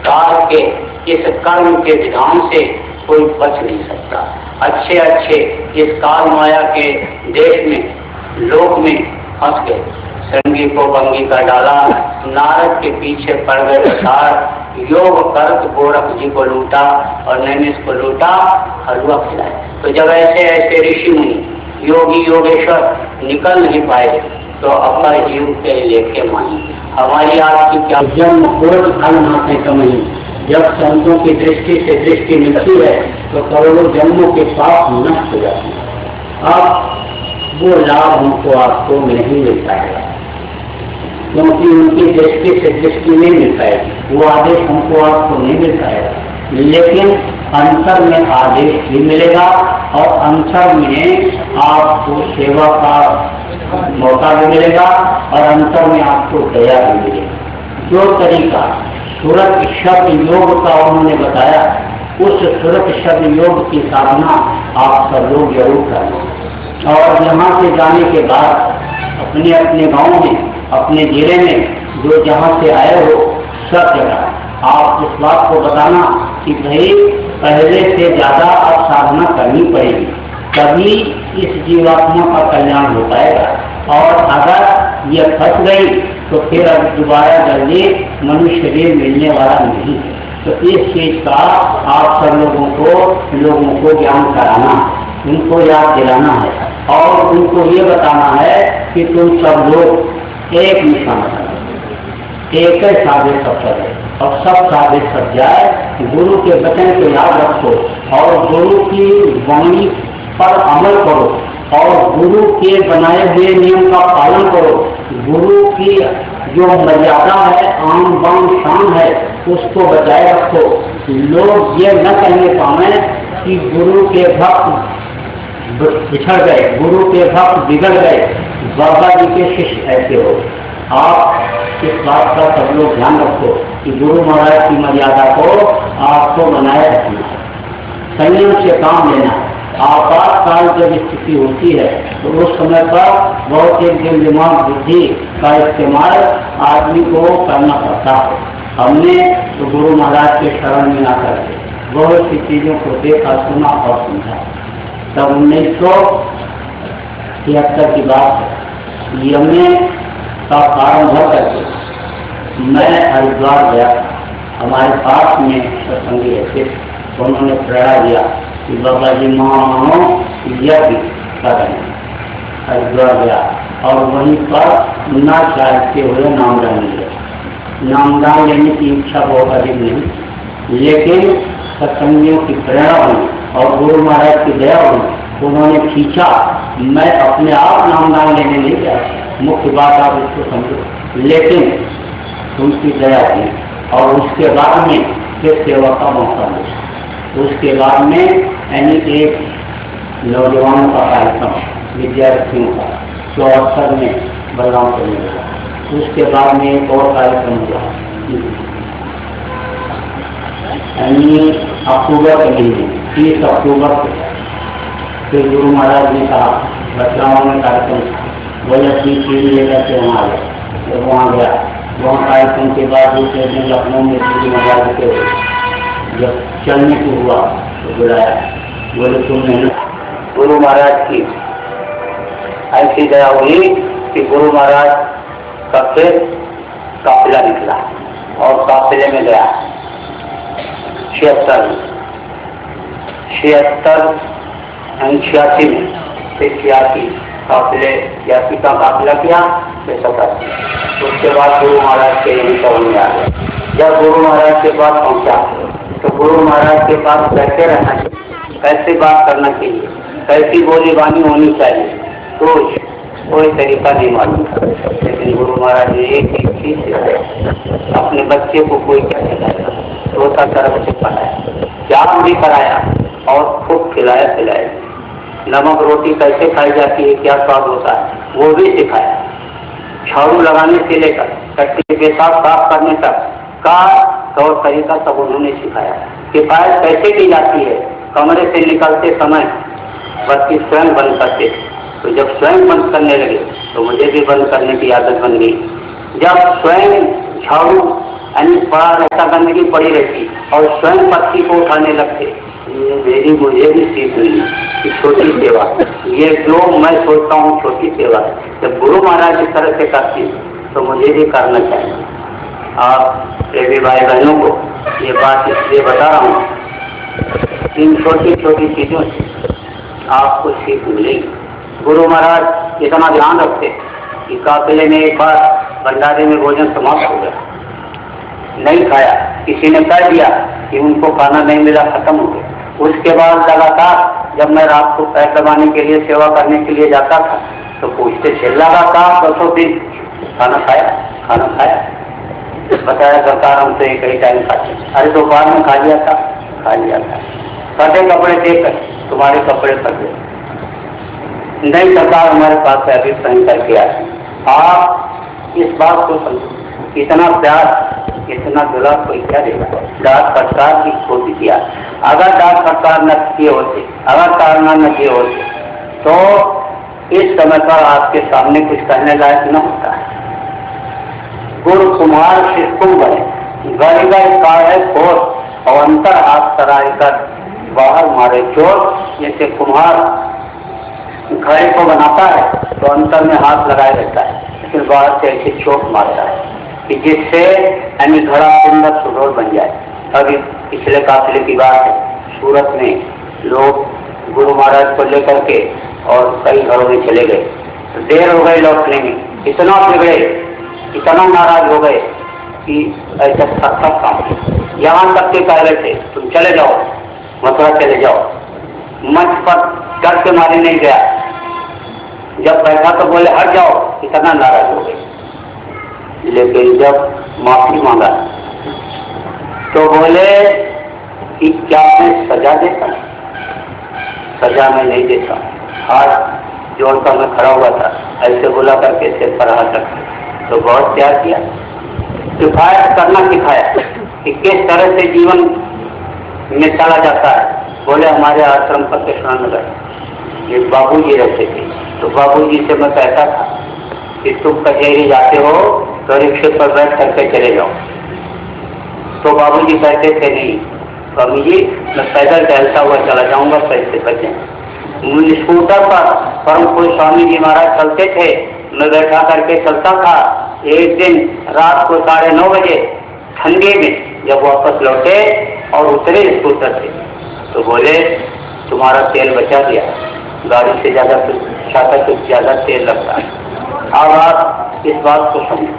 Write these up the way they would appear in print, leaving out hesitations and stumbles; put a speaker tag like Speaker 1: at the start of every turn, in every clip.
Speaker 1: काल के इस कर्म के विधान से कोई बच नहीं सकता। अच्छे अच्छे इस काल माया के देश में लोक में फंस गए, श्रृंगी को बंगी का डाला, नारद के पीछे पड़ गए सार, योग करत गोरख जी को लूटा और नैमिष को लूटा, हलवा खिलाया। तो जब ऐसे ऐसे ऋषि मुनि योगी योगेश्वर निकल नहीं पाए तो अपर जीव के लेके मानी हमारी आपकी क्या जन्म कोट फल नाते कमाई। जब संतों की दृष्टि से दृष्टि मिलती है तो करोड़ों जन्मों के पाप नष्ट हो जाते हैं। अब वो लाभ हमको आपको नहीं मिल पाएगा, क्योंकि उनकी दृष्टि से दृष्टि नहीं मिल पाएगी, वो आदेश हमको आपको नहीं मिल पाएगा। लेकिन अंतर में आदेश भी मिलेगा और अंतर में आपको सेवा का मौका भी मिलेगा और अंतर में आपको दया भी मिलेगी। जो तरीका सुरत शब्द योग का उन्होंने बताया, उस सुरत शब्द योग की साधना आप सब लोग जरूर करें। और यहाँ से जाने के बाद अपने अपने गांव में, अपने जिले में जो जहाँ से आए हो, सब जगह आप इस बात को बताना कि भाई पहले से ज्यादा अब साधना करनी पड़ेगी, तभी इस जीवात्मा का कल्याण हो पाएगा। और अगर ये फंस गई तो फिर अब दोबारा जल्दी मनुष्य शरीर मिलने वाला नहीं। तो इस चीज का आप सब लोगों को ज्ञान कराना, उनको याद दिलाना है और उनको ये बताना है कि तुम सब लोग एक निशान करो, एक ही साधे सब करे और सब साधे सब जाए। गुरु के वचन को याद रखो और गुरु की वाणी पर अमल करो और गुरु के बनाए हुए नियम का पालन करो। गुरु की जो मर्यादा है, आम बाम शान है, उसको बचाए रखो। लोग ये न कहने पाए कि गुरु के भक्त बिछड़ गए, गुरु के भक्त बिगड़ गए, बाबा जी के शिष्य ऐसे हो। आप इस बात का सब लोग ध्यान रखो कि गुरु महाराज की मर्यादा को आपको बनाए रखना है, संयम से काम लेना है। आपातकाल जब स्थिति होती है तो उस समय पर बहुत एक दिमाग बुद्धि का इस्तेमाल आदमी को करना पड़ता है। हमने तो गुरु महाराज के शरण में आकर के बहुत सी चीजों को देखा, सुना और समझा। तब 1973 की बात है, यमुने का कारण भर करके मैं हरिद्वार गया। हमारे पास में सत्संगी ऐसे उन्होंने प्रेरणा दिया कि बाबा जी मानो यज्ञ करें। हरिद्वार गया और वहीं पर ना चाहते हुए नामदान लिया। नामदान लेने की इच्छा बहुत अधिक नहीं, लेकिन सत्संगियों की प्रेरणा हुई और गुरु महाराज की दया हुई, उन्होंने खींचा। मैं अपने आप नामदान लेने नहीं गया, मुख्य बात आप इसको समझो, लेकिन उनकी दया हुई और उसके बाद में फिर सेवा का मौका मिला। उसके बाद में यानी एक नौजवानों का कार्यक्रम, विद्यार्थियों का 74 में बलरामपुर में हुआ। उसके बाद में एक और कार्यक्रम हुआ, यानी अक्टूबर के महीने 30 अक्टूबर को फिर गुरु महाराज ने कहा बचराओं में कार्यक्रम, वही अपनी सीढ़ी लेकर के वहाँ गया। जब वहाँ गया, वहाँ कार्यक्रम के बाद दूसरे दिन लखनऊ में गुरु महाराज के जब चलने को हुआ तो बुलाया, बोले तुमने गुरु महाराज की ऐसी दया हुई कि गुरु महाराज का फिर काफिला निकला और काफिले में गया 86 में 86 काफिले 86 का काफिला किया, फिर 87। उसके बाद गुरु महाराज के यही शरण में आ गया। जब गुरु महाराज के पास पहुंचा तो गुरु महाराज के पास कैसे रहना चाहिए, कैसे बात करना चाहिए, कैसी बोली बानी होनी चाहिए, तो कोई तरीका नहीं मालूम था। लेकिन गुरु महाराज ने एक एक चीज अपने बच्चे को कोई क्या खिलाया, रोता तरफ से पढ़ाया, जाम भी कराया और खूब खिलाया पिलाया। नमक रोटी कैसे खाई जाती है, क्या स्वाद होता है, वो भी सिखाया। झाड़ू लगाने से लेकर कच्चे पेशाब साफ करने तक का तौर तरीका सब उन्होंने सिखाया। किफायत कैसे की जाती है, कमरे से निकलते समय बत्ती स्वयं बंद करते, तो जब स्वयं बंद करने लगे तो मुझे भी बंद करने की आदत बन गई। जब स्वयं झाड़ू यानी पड़ा रहता, गंदगी पड़ी रहती और स्वयं पत्ती को उठाने लगते। मेरी मुझे भी सीख मिली कि छोटी सेवा, ये जो मैं सोचता हूँ छोटी सेवा, जब गुरु महाराज इस तरह से करती तो मुझे भी करना चाहिए। आप प्रेमी भाई बहनों को ये बात इसलिए बता रहा हूँ, इन छोटी छोटी चीजों से आपको सीख मिलेगी। गुरु महाराज इतना ध्यान रखते कि काफिले में एक बार भंडारे में भोजन समाप्त हो गया, नहीं खाया, किसी ने कह दिया कि उनको खाना नहीं मिला, खत्म हो गया। उसके बाद लगातार जब मैं रात को पैर दबाने के लिए सेवा करने के लिए जाता था तो पूछते थे लगातार 200 दिन खाना खाया, खाना खाया। बताया सरकार हम तो एक ही टाइम खाते। अरे दोपहर में खा लिया था, खा लिया था। फटे कपड़े देकर तुम्हारे कपड़े फटे नहीं, सरकार हमारे पास अभी पहन करके आए। आप इस बात को समझो, इतना प्यार इतना दुला कोई क्या देगा। डाक फटकार की खोज किया, अगर डाक फटकार न किए होते, अगर कारणा न किए होते तो इस समय पर आपके सामने कुछ कहने लायक न होता है। गुरु कुमार शिष्कुम बने गरी गई काहे खोर और अंतर हाथ सराय कर बाहर मारे चोर। जैसे कुम्हार घड़े को बनाता है तो अंतर में हाथ लगाए रहता है, लेकिन बाहर से ऐसे चोट मारता है कि जिससे यानी घड़ा सुंदर सुडोल बन जाए। अभी पिछले काफिले की बात है, सूरत में लोग गुरु महाराज को लेकर के और कई घरों में चले गए, तो देर हो गई लौटने में, इतना बिगड़े, इतना नाराज हो गए कि ऐसा सख्त काम। यहाँ तक के कह रहे थे तुम चले जाओ, मथुरा चले जाओ। मंच पर डर के मारे नहीं गया, जब बैठा तो बोले हट जाओ, इतना नाराज हो गए। लेकिन जब माफी मांगा तो बोले कि क्या मैं सजा देता? सजा मैं नहीं देता। हाथ जोड़कर मैं खड़ा हुआ था, ऐसे बोला करके सिर पर हाथ रखा तो बहुत प्यार किया, किफायत करना सिखाया कि किस तरह से जीवन में चला जाता है। बोले हमारे आश्रम पर कृष्णानगर एक बाबू जी रहते थे, तो बाबू जी से मैं कहता था कि तुम कचहरी जाते हो तो रिक्शे पर बैठ करके चले जाओ। तो बाबूजी कहते थे नहीं स्वामी जी, मैं पैदल टहलता हुआ चला जाऊंगा, पैसे बचे। स्कूटर पर परम कोई स्वामी जी महाराज चलते थे, मैं बैठा करके चलता था। एक दिन रात को 9:30 बजे ठंडे में जब वापस लौटे और उतरे स्कूटर से तो बोले तुम्हारा तेल बचा दिया, गाड़ी से ज्यादा तेल लगता है। अब आप इस बात को समझो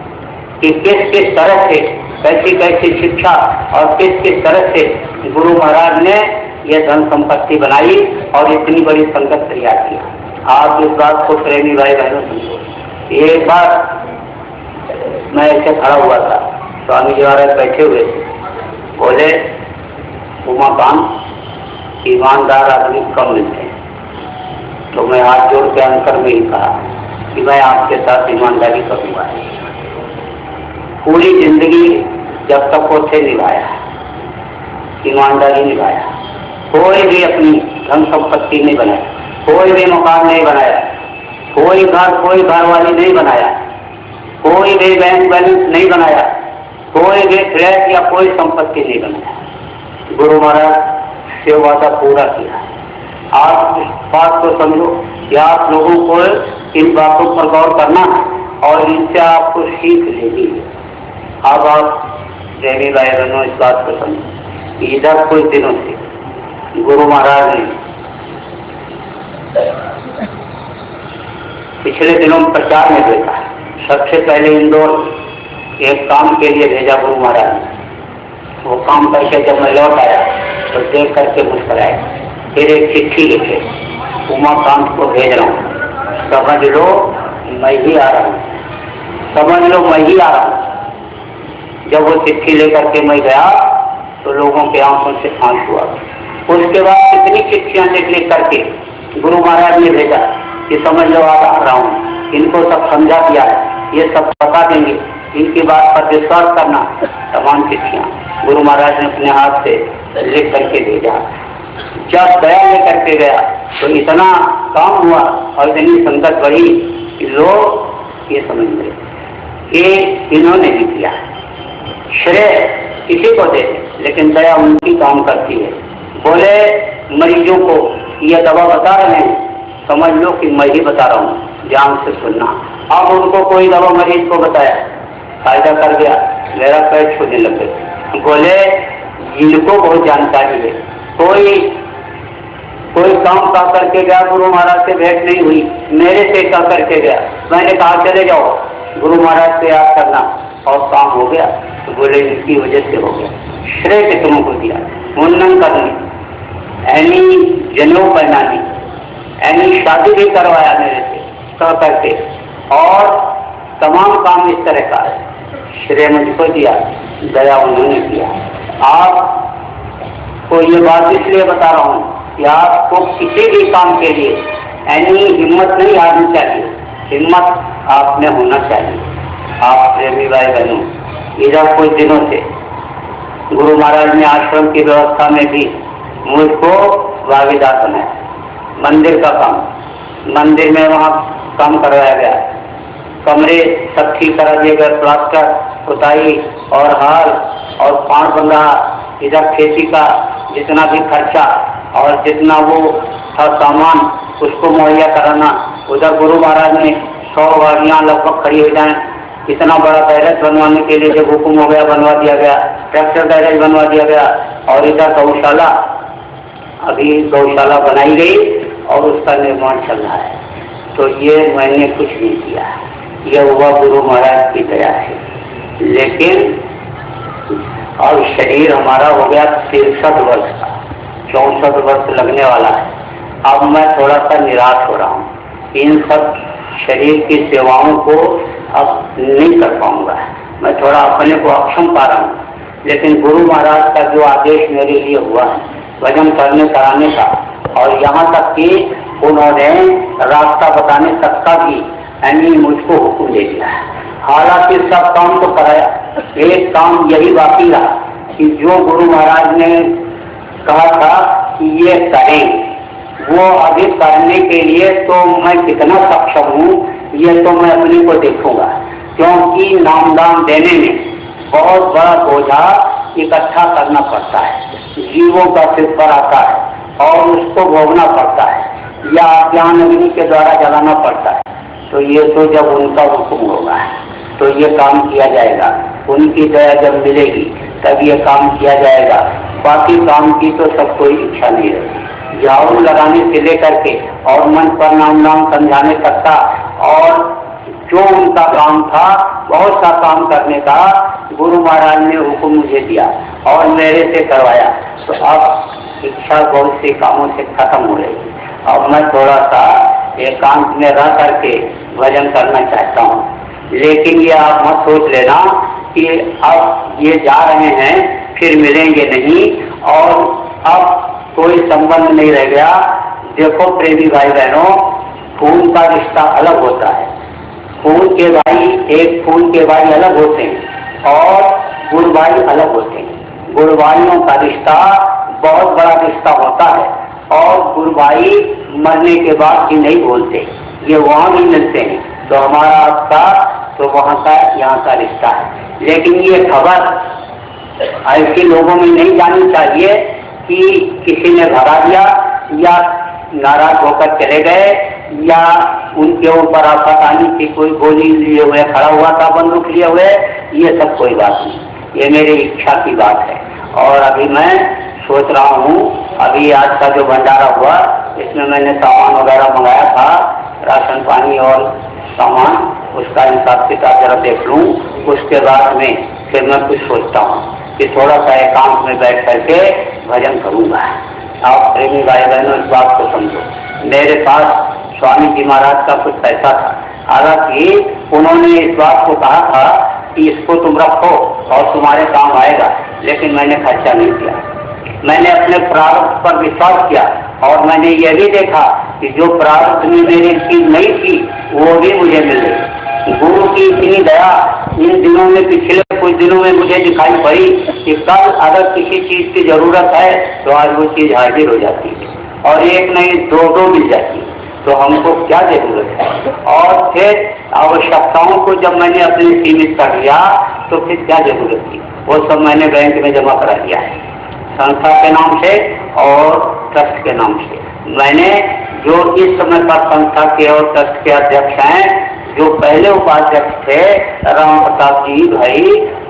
Speaker 1: कि किस किस तरह से कैसी कैसी शिक्षा और किस किस तरह से गुरु महाराज ने यह धन संपत्ति बनाई और इतनी बड़ी संगत तैयार की। आप इस बात को प्रेमी भाई बहनों समझो। एक बार मैं ऐसे खड़ा हुआ था, स्वामी जी महाराज बैठे हुए थे, बोले उमाकांत ईमानदार आदमी कम मिलते हैं। तो मैं हाथ जोड़ के अंतर में ही कहा कि मैं आपके साथ ईमानदारी करूंगा। पूरी जिंदगी जब तक वो थे निभाया, ईमानदारी निभाया, कोई भी अपनी धन संपत्ति नहीं बनाया, कोई भी मकान नहीं बनाया, कोई घर वाली नहीं बनाया, कोई भी बैंक बैलेंस नहीं बनाया, कोई भी फ्लैट या कोई संपत्ति नहीं बनाया। गुरु महाराज से वादा पूरा किया। आप इस बात को समझो कि आप लोगों को इन बातों पर गौर करना है और इनसे आपको सीख लेनी है। अब आप प्रेमी भाई बहनों इस बात को समझो कि इधर कुछ दिनों से गुरु महाराज ने पिछले दिनों में प्रचार में देखा। सबसे पहले इंदौर एक काम के लिए भेजा गुरु महाराज ने। वो काम करके जब मैं लौट आया तो देख करके मुस्कुराए, फिर एक चिट्ठी लिखे, उमाकांत को भेज रहा हूँ, समझ लो मैं ही आ रहा हूँ, समझ लो मैं ही आ रहा हूँ। जब वो चिट्ठी लेकर के मैं गया तो लोगों के आंखों से आंसू आ गए। उसके बाद कितनी चिट्ठियां लिख करके गुरु महाराज ने भेजा कि समझ लो आ रहा हूँ, इनको सब समझा दिया है, ये सब बता देंगे, इनकी बात पर विश्वास करना। तमाम चिट्ठियां गुरु महाराज ने अपने हाथ से लिख करके भेजा। जब गया लेकर के गया तो इतना काम हुआ और इतनी संगत बढ़ी कि लोग ये समझ गए कि इन्होंने भी किया, श्रेय किसी को दे, लेकिन दया उनकी काम करती है। बोले मरीजों को ये दवा बता रहे हैं, समझ लो कि मैं ही बता रहा हूँ, ध्यान से सुनना। अब उनको कोई दवा मरीज को बताया, फायदा कर गया, मेरा पैर छूने लग गए। बोले इनको बहुत जानकारी है, कोई काम का करके गया, गुरु महाराज से भेंट नहीं हुई, मेरे से का करके गया। मैंने कहा चले जाओ गुरु महाराज से याद करना, और काम हो गया। तो बोले इनकी वजह से हो गया। श्रेय कितनों को दिया, मुंडन करनी, यानी जनेऊ पहनानी, यानी शादी भी करवाया मेरे से कह करके, और तमाम काम इस तरह का है। श्रेय मुझको दिया, दया उन्होंने किया। आपको ये बात इसलिए बता रहा हूँ कि आपको किसी भी काम के लिए यानी हिम्मत नहीं हारनी चाहिए, हिम्मत आप में होना चाहिए। आप प्रेमी भाई बहनों, इधर कुछ दिनों से गुरु महाराज ने आश्रम की व्यवस्था में भी मुझको भागीदार बनाया। मंदिर का काम, मंदिर में वहाँ काम करवाया गया, कमरे सब ठीक करा दिए गए, प्लास्टर, पुताई और हाल और पान बंधा, इधर खेती का जितना भी खर्चा और जितना वो था सामान उसको मुहैया कराना। उधर गुरु महाराज ने 100 गाड़ियाँ लगभग खड़ी हो जाएं, इतना बड़ा गैरेज बनवाने के लिए जब हुक्म हो गया बनवा दिया गया, ट्रैक्टर गैरेज बनवा दिया गया। और इधर गौशाला, अभी गौशाला बनाई गई और उसका निर्माण चल रहा है। तो ये मैंने कुछ नहीं किया, यह हुआ गुरु महाराज की दया है। लेकिन अब शरीर हमारा हो गया 63 वर्ष का, 64 वर्ष लगने वाला है। अब मैं थोड़ा सा निराश हो रहा हूँ, इन सब शरीर की सेवाओं को अब नहीं कर पाऊंगा, मैं थोड़ा अपने को अक्षम पा रहा हूँ। लेकिन गुरु महाराज का जो आदेश मेरे लिए हुआ है भजन करने कराने का, और यहाँ तक कि उन्होंने रास्ता बताने तक का भी यानी मुझको हुक्म दे दिया है। हालांकि सब काम तो कराया, एक काम यही बाकी रहा कि जो गुरु महाराज ने कहा था कि ये करें, वो अभी करने के लिए तो मैं कितना सक्षम हूँ ये तो मैं अपने को देखूंगा। क्योंकि नामदान देने में बहुत बड़ा बोझा इकट्ठा करना पड़ता है, जीवों का सिर पर आता है और उसको भोगना पड़ता है या ज्ञान अग्नि के द्वारा जलाना पड़ता है। तो ये तो जब उनका हुक्म होगा तो ये काम किया जाएगा, उनकी दया जब मिलेगी तब ये काम किया जाएगा। बाकी काम की तो सब कोई इच्छा नहीं रहती। झाड़ू लगाने से लेकर के और मन पर नाम समझाने तक का, और जो उनका काम था बहुत सा काम करने का गुरु महाराज ने हुक्म मुझे दिया और मेरे से करवाया। तो अब इच्छा बहुत से कामों से खत्म हो रही। अब मैं थोड़ा सा एकांत में रह करके भजन करना चाहता हूँ। लेकिन ये आप मत सोच लेना कि अब ये जा रहे हैं फिर मिलेंगे नहीं और अब कोई संबंध नहीं रह गया। देखो प्रेमी भाई बहनों, खून का रिश्ता अलग होता है। खून के भाई, एक खून के भाई अलग होते हैं और गुरु भाई अलग होते हैं। गुरु भाइयों का रिश्ता बहुत बड़ा रिश्ता होता है और गुरु भाई मरने के बाद भी नहीं बोलते, ये वहाँ भी मिलते हैं। तो हमारा आपका तो वहाँ का यहाँ का रिश्ता है। लेकिन ये खबर ऐसे लोगों में नहीं जानी चाहिए कि किसी ने भगा दिया या नाराज होकर चले गए या उनके ऊपर आफत आनी थी, कोई गोली लिए हुए खड़ा हुआ था बंदूक लिए हुए, ये सब कोई बात नहीं। ये मेरी इच्छा की बात है। और अभी मैं सोच रहा हूँ, अभी आज का जो भंडारा हुआ इसमें मैंने सामान वगैरह मंगाया था, राशन पानी और सामान, उसका हिसाब किताब जरा देख लूँ। उसके बाद में फिर मैं कुछ सोचता हूँ कि थोड़ा सा एकांत में बैठ करके भजन करूँगा। आप प्रेमी भाई बहनों इस बात को समझो। मेरे पास स्वामी जी महाराज का कुछ पैसा था, हालांकि उन्होंने इस बात को कहा था कि इसको तुम रखो और तुम्हारे काम आएगा, लेकिन मैंने खर्चा नहीं किया। मैंने अपने प्रारब्ध पर विश्वास किया और मैंने यह भी देखा कि जो प्रारब्ध में मेरी चीज नहीं थी वो भी मुझे मिल गई। गुरु की इतनी दया इन दिनों में, पिछले कुछ दिनों में मुझे दिखाई पड़ी कि कल अगर किसी चीज की जरूरत है तो आज वो चीज हाजिर हो जाती है और एक नहीं दो मिल जाती है। तो हमको क्या जरूरत है? और फिर आवश्यकताओं को जब मैंने अपने सीमित कर लिया तो फिर क्या जरूरत थी? वो सब मैंने बैंक में जमा करा दिया है, संस्था के नाम से और ट्रस्ट के नाम से। मैंने जो इस समय पर संस्था के और ट्रस्ट के अध्यक्ष हैं, जो पहले उपाध्यक्ष थे राम प्रताप जी भाई,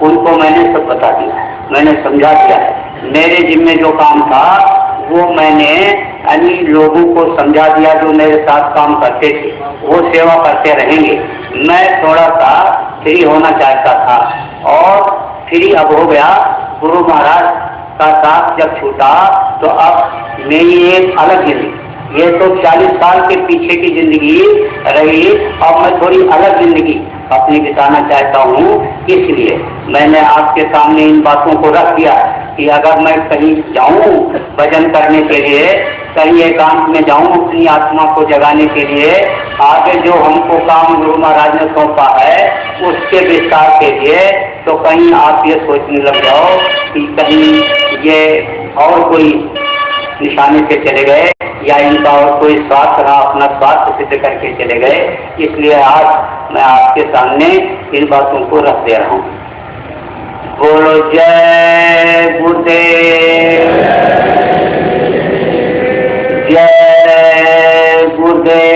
Speaker 1: उनको मैंने सब बता दिया है, मैंने समझा दिया है। मेरे जिम्मे जो काम था वो मैंने अन्य लोगों को समझा दिया, जो मेरे साथ काम करते थे वो सेवा करते रहेंगे। मैं थोड़ा सा फ्री होना चाहता था और फ्री अब हो गया। गुरु महाराज का साथ जब छूटा तो अब मेरी एक अलग जिंदगी, ये तो 40 साल के पीछे की जिंदगी रही, अब मैं थोड़ी अलग जिंदगी अपनी बिताना चाहता हूँ। इसलिए मैंने आपके सामने इन बातों को रख दिया कि अगर मैं कहीं जाऊँ भजन करने के लिए, कहीं एकांत में जाऊँ अपनी आत्मा को जगाने के लिए, आगे जो हमको काम गुरु महाराज ने सौंपा है उसके विस्तार के लिए, तो कहीं आप ये सोचने लग जाओ कि कहीं ये और कोई निशाने से चले गए या इनका और कोई स्वार्थ रहा, अपना स्वार्थ सिद्ध करके चले गए। इसलिए आज मैं आपके सामने इन बातों को रख दे रहा हूँ। बोलो जय गुरुदेव, जय गुरुदेव।